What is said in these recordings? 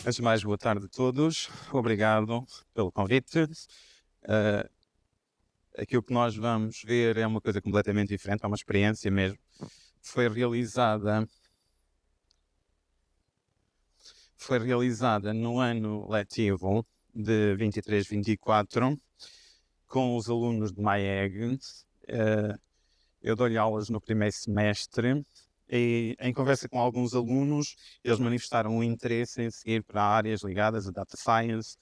Antes de mais, boa tarde a todos. Obrigado pelo convite. Uh, Aquilo que nós vamos ver é uma coisa completamente diferente, é uma experiência mesmo. Foi realizada no ano letivo de 23-24 com os alunos de MAEG. Eu dou-lhe aulas no primeiro semestre e, em conversa com alguns alunos, eles manifestaram um interesse em seguir para áreas ligadas a Data Science,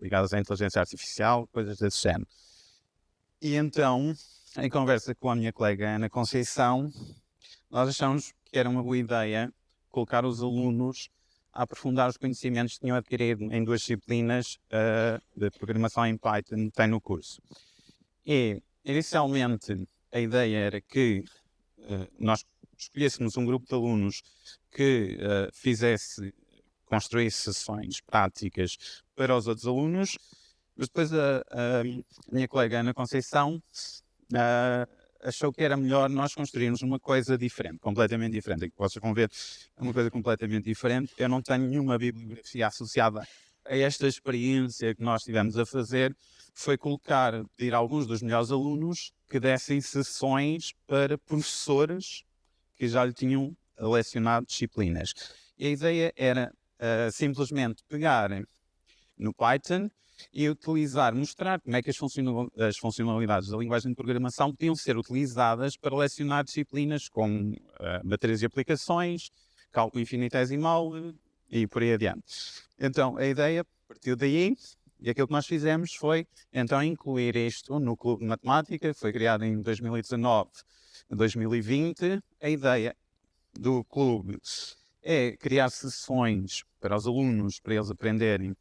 ligadas à inteligência artificial, coisas desse género. E então, em conversa com a minha colega Ana Conceição, nós achamos que era uma boa ideia colocar os alunos a aprofundar os conhecimentos que tinham adquirido em duas disciplinas de programação em Python que tem no curso. E, inicialmente, a ideia era que nós escolhêssemos um grupo de alunos que construísse sessões práticas para os outros alunos, mas depois a minha colega Ana Conceição achou que era melhor nós construirmos uma coisa diferente, completamente diferente. Aqui vocês vão ver uma coisa completamente diferente. Eu não tenho nenhuma bibliografia associada a esta experiência que nós tivemos a fazer. Foi pedir a alguns dos melhores alunos que dessem sessões para professores que já lhe tinham lecionado disciplinas. E a ideia era simplesmente pegar no Python e mostrar como é que as funcionalidades da linguagem de programação podiam ser utilizadas para lecionar disciplinas como matérias e aplicações, cálculo infinitesimal e por aí adiante. Então, a ideia partiu daí e aquilo que nós fizemos foi, então, incluir isto no Clube de Matemática. Foi criado em 2019, 2020. A ideia do clube é criar sessões para os alunos, para eles aprenderem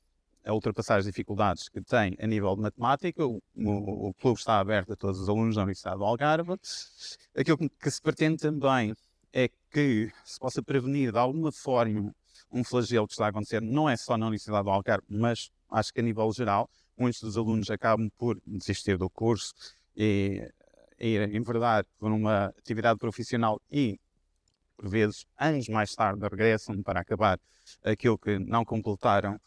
a ultrapassar as dificuldades que têm a nível de matemática. O clube está aberto a todos os alunos da Universidade do Algarve. Aquilo que se pretende também é que se possa prevenir de alguma forma um flagelo que está a acontecer, não é só na Universidade do Algarve, mas acho que a nível geral. Muitos dos alunos acabam por desistir do curso e em verdade, por uma atividade profissional e, por vezes, anos mais tarde regressam para acabar aquilo que não completaram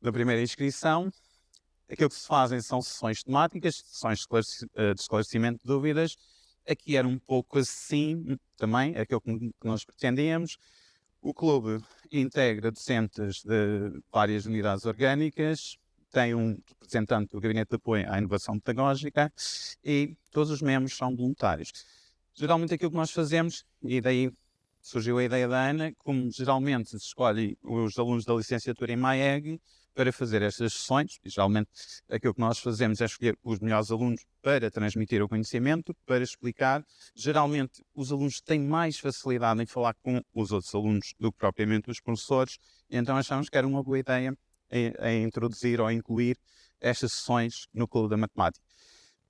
da primeira inscrição. Aquilo que se fazem são sessões temáticas, sessões de esclarecimento de dúvidas. Aqui era um pouco assim também, aquilo que nós pretendíamos. O clube integra docentes de várias unidades orgânicas, tem um representante do Gabinete de Apoio à Inovação Pedagógica e todos os membros são voluntários. Geralmente aquilo que nós fazemos, e daí surgiu a ideia da Ana, como geralmente se escolhe os alunos da licenciatura em MAEG para fazer estas sessões, e geralmente aquilo que nós fazemos é escolher os melhores alunos para transmitir o conhecimento, para explicar. Geralmente os alunos têm mais facilidade em falar com os outros alunos do que propriamente os professores, e então achamos que era uma boa ideia em introduzir ou incluir estas sessões no Clube da Matemática.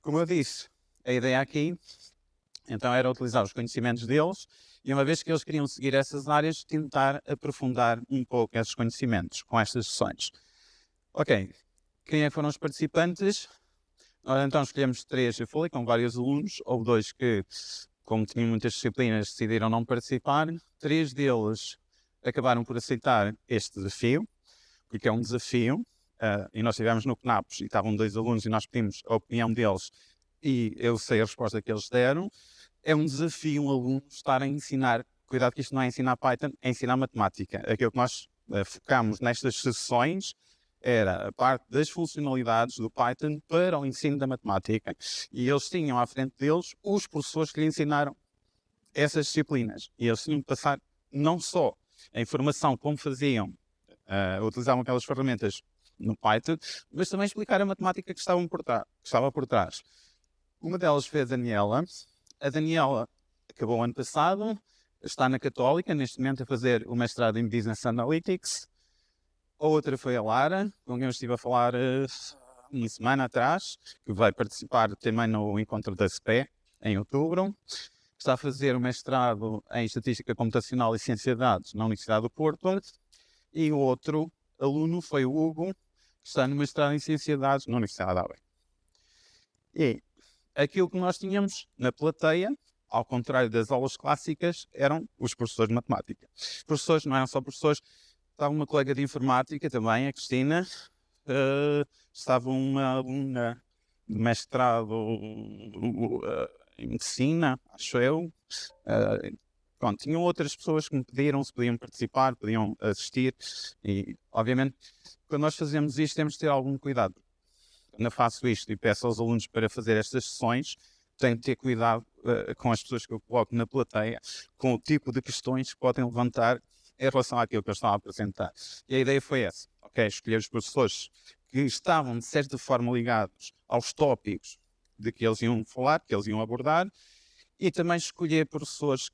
Como eu disse, a ideia aqui então era utilizar os conhecimentos deles e, uma vez que eles queriam seguir essas áreas, tentar aprofundar um pouco esses conhecimentos com estas sessões. Ok, quem é que foram os participantes? Nós então escolhemos 3, eu falei com vários alunos. Houve 2 que, como tinham muitas disciplinas, decidiram não participar. 3 deles acabaram por aceitar este desafio, porque é um desafio, e nós estivemos no CNAPS e estavam 2 alunos e nós pedimos a opinião deles e eu sei a resposta que eles deram. É um desafio um aluno estar a ensinar, cuidado que isto não é ensinar Python, é ensinar matemática. Aquilo que nós focamos nestas sessões era a parte das funcionalidades do Python para o ensino da matemática. E eles tinham à frente deles os professores que lhe ensinaram essas disciplinas. E eles tinham que passar não só a informação como faziam, utilizavam aquelas ferramentas no Python, mas também explicar a matemática que estava por trás. Uma delas foi a Daniela. A Daniela acabou ano passado, está na Católica, neste momento a fazer o mestrado em Business Analytics. A outra foi a Lara, com quem eu estive a falar uma semana atrás, que vai participar também no encontro da SPE, em outubro. Está a fazer o mestrado em Estatística Computacional e Ciência de Dados na Universidade do Porto. E o outro aluno foi o Hugo, que está no mestrado em Ciência de Dados na Universidade de Aveiro. E aquilo que nós tínhamos na plateia, ao contrário das aulas clássicas, eram os professores de matemática. Os professores não eram só professores, estava uma colega de informática também, a Cristina, estava uma aluna de mestrado em medicina, acho eu. Pronto, tinham outras pessoas que me pediram se podiam participar, podiam assistir e, obviamente, quando nós fazemos isto temos de ter algum cuidado. Quando eu faço isto e peço aos alunos para fazer estas sessões, tenho de ter cuidado com as pessoas que eu coloco na plateia, com o tipo de questões que podem levantar em relação àquilo que eu estava a apresentar. E a ideia foi essa, ok? Escolher os professores que estavam, de certa forma, ligados aos tópicos de que eles iam falar, que eles iam abordar, e também escolher professores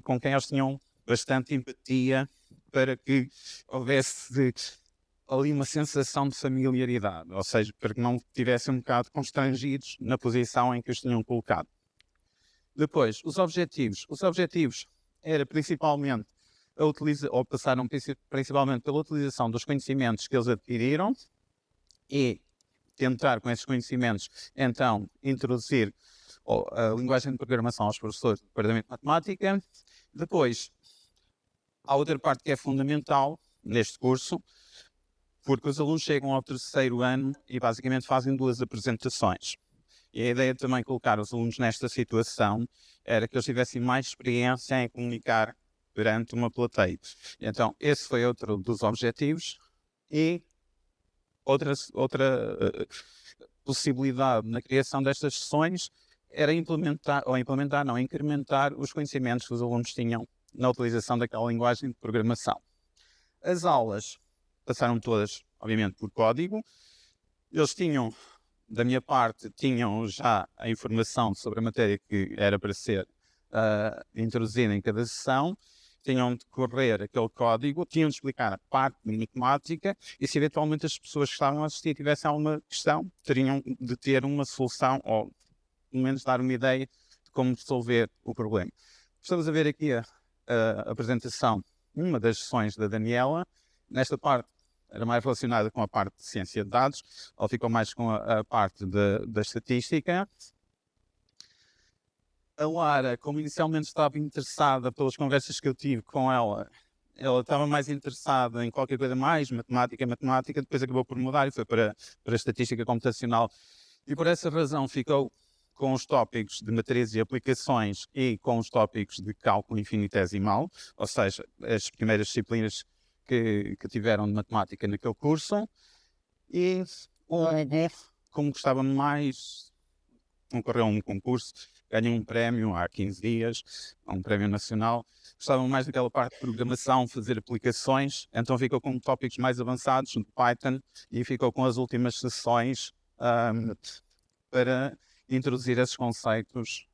com quem eles tinham bastante empatia para que houvesse ali uma sensação de familiaridade, ou seja, para que não estivessem um bocado constrangidos na posição em que os tinham colocado. Depois, os objetivos. Os objetivos era principalmente ou passaram principalmente pela utilização dos conhecimentos que eles adquiriram e tentar com esses conhecimentos então introduzir a linguagem de programação aos professores do Departamento de Matemática. Depois, há outra parte que é fundamental neste curso, porque os alunos chegam ao terceiro ano e basicamente fazem 2 apresentações. E a ideia de também colocar os alunos nesta situação era que eles tivessem mais experiência em comunicar perante uma plateia. Então, esse foi outro dos objetivos. E outra possibilidade na criação destas sessões era incrementar os conhecimentos que os alunos tinham na utilização daquela linguagem de programação. As aulas passaram todas, obviamente, por código. Eles tinham, da minha parte, tinham já a informação sobre a matéria que era para ser introduzida em cada sessão, tinham de correr aquele código, tinham de explicar a parte de matemática e se eventualmente as pessoas que estavam a assistir tivessem alguma questão, teriam de ter uma solução ou pelo menos dar uma ideia de como resolver o problema. Estamos a ver aqui a apresentação, uma das sessões da Daniela. Nesta parte era mais relacionada com a parte de ciência de dados, ou ficou mais com a parte da estatística. A Lara, como inicialmente estava interessada pelas conversas que eu tive com ela, ela estava mais interessada em qualquer coisa mais, matemática, depois acabou por mudar e foi para a estatística computacional. E por essa razão ficou com os tópicos de matrizes e aplicações e com os tópicos de cálculo infinitesimal, ou seja, as primeiras disciplinas que tiveram de matemática naquele curso. E como gostava mais, concorreu a um concurso, ganhou um prémio há 15 dias, um prémio nacional. Gostava mais daquela parte de programação, fazer aplicações, então ficou com tópicos mais avançados de Python e ficou com as últimas sessões para introduzir esses conceitos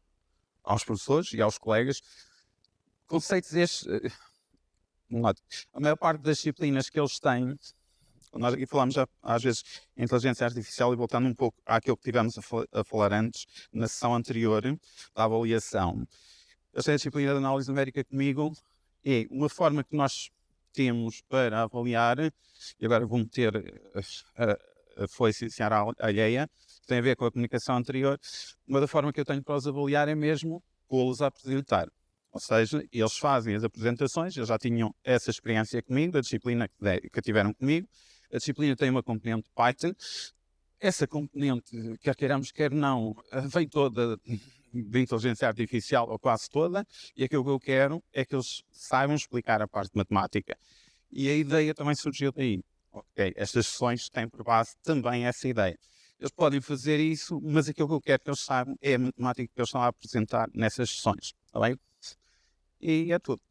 aos professores e aos colegas. Conceitos estes, a maior parte das disciplinas que eles têm, nós aqui falamos às vezes em inteligência artificial e voltando um pouco àquilo que tivemos a falar antes, na sessão anterior da avaliação. Eles têm a disciplina de análise numérica comigo e uma forma que nós temos para avaliar, e agora vou meter a foice alheia, que tem a ver com a comunicação anterior, uma da forma que eu tenho para os avaliar é mesmo pô-los a apresentar. Ou seja, eles fazem as apresentações, eles já tinham essa experiência comigo, da disciplina que tiveram comigo. A disciplina tem uma componente Python. Essa componente, quer queiramos, quer não, vem toda de inteligência artificial, ou quase toda, e aquilo que eu quero é que eles saibam explicar a parte de matemática. E a ideia também surgiu daí. Okay, estas sessões têm por base também essa ideia. Eles podem fazer isso, mas aquilo que eu quero que eles saibam é a matemática que eles estão a apresentar nessas sessões. Está bem? E é tudo.